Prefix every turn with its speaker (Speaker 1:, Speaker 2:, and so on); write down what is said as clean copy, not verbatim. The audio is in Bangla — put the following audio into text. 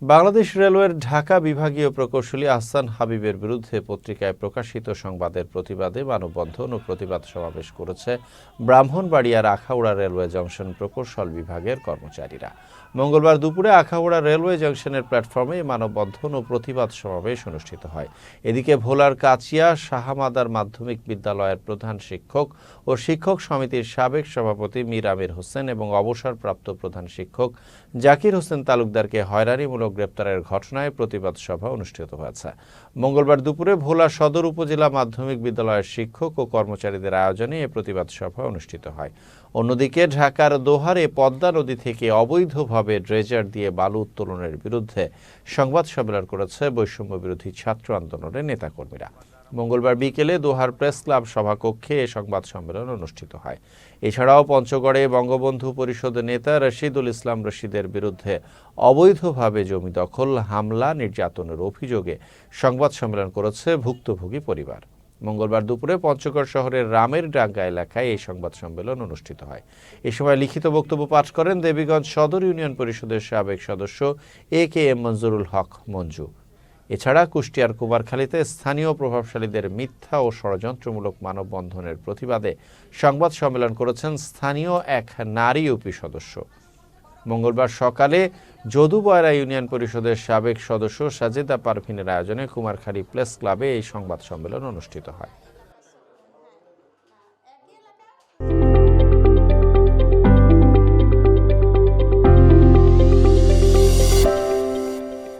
Speaker 1: বাংলাদেশ রেলওয়ের ঢাকা বিভাগীয় প্রকৌশলী আহসান হাবিবের বিরুদ্ধে পত্রিকায় প্রকাশিত সংবাদের প্রতিবাদে মানববন্ধন ও প্রতিবাদ সমাবেশ করেছে ব্রাহ্মণবাড়িয়ার আখাউড়া রেলওয়ে জংশন প্রকৌশল বিভাগের কর্মচারীরা। মঙ্গলবার দুপুরে আখাউড়া রেলওয়ে জংশনের প্ল্যাটফর্মে মানববন্ধন ও প্রতিবাদ সমাবেশ অনুষ্ঠিত হয়। এদিকে ভোলার কাচিয়া শাহমাদার মাধ্যমিক বিদ্যালয়ের প্রধান শিক্ষক ও শিক্ষক সমিতির সাবেক সভাপতি মীর আমির হোসেন এবং অবসরপ্রাপ্ত প্রধান শিক্ষক জাকির হোসেন তালুকদারকে হয়রানিমূলক গ্রেপ্তারের ঘটনায় প্রতিবাদ সভা অনুষ্ঠিত হয়েছে। মঙ্গলবার দুপুরে ভোলা সদর উপজেলা মাধ্যমিক বিদ্যালয়ের শিক্ষক ও কর্মচারীদের আয়োজনে এ প্রতিবাদ সভা অনুষ্ঠিত হয়। অন্যদিকে ঢাকার দোহারে পদ্মা নদী থেকে অবৈধভাবে ড্রেজার দিয়ে বালু উত্তোলনের বিরুদ্ধে সংবাদ সম্মেলন করেছে বৈষম্য বিরোধী ছাত্র আন্দোলনের নেতাকর্মীরা। মঙ্গলবার বিকেলে দোহার প্রেস ক্লাব সভাকক্ষে এ সংবাদ সম্মেলন অনুষ্ঠিত হয়। এছাড়াও পঞ্চগড়ে বঙ্গবন্ধু পরিষদের নেতা রশিদুল ইসলাম রশিদের বিরুদ্ধে অবৈধভাবে জমি দখল, হামলা, নির্যাতনের অভিযোগে সংবাদ সম্মেলন করেছে ভুক্তভোগী পরিবার। মঙ্গলবার দুপুরে পঞ্চগড় শহরের রামের ডাঙ্গা এলাকায় এই সংবাদ সম্মেলন অনুষ্ঠিত হয়। এ সময় লিখিত বক্তব্য পাঠ করেন দেবীগঞ্জ সদর ইউনিয়ন পরিষদের সাবেক সদস্য AK-M মঞ্জুরুল হক মঞ্জু। এছাড়া কুষ্টিয়ার কুমারখালীতে স্থানীয় প্রভাবশালীদের মিথ্যা ও ষড়যন্ত্রমূলক মানববন্ধনের প্রতিবাদে সংবাদ সম্মেলন করেছেন স্থানীয় এক নারী ইউপি সদস্য। মঙ্গলবার সকালে যদুবয়রা ইউনিয়ন পরিষদের সাবেক সদস্য সাজেদা পারভিনের আয়োজনে কুমারখালী প্রেস ক্লাবে এই সংবাদ সম্মেলন অনুষ্ঠিত হয়।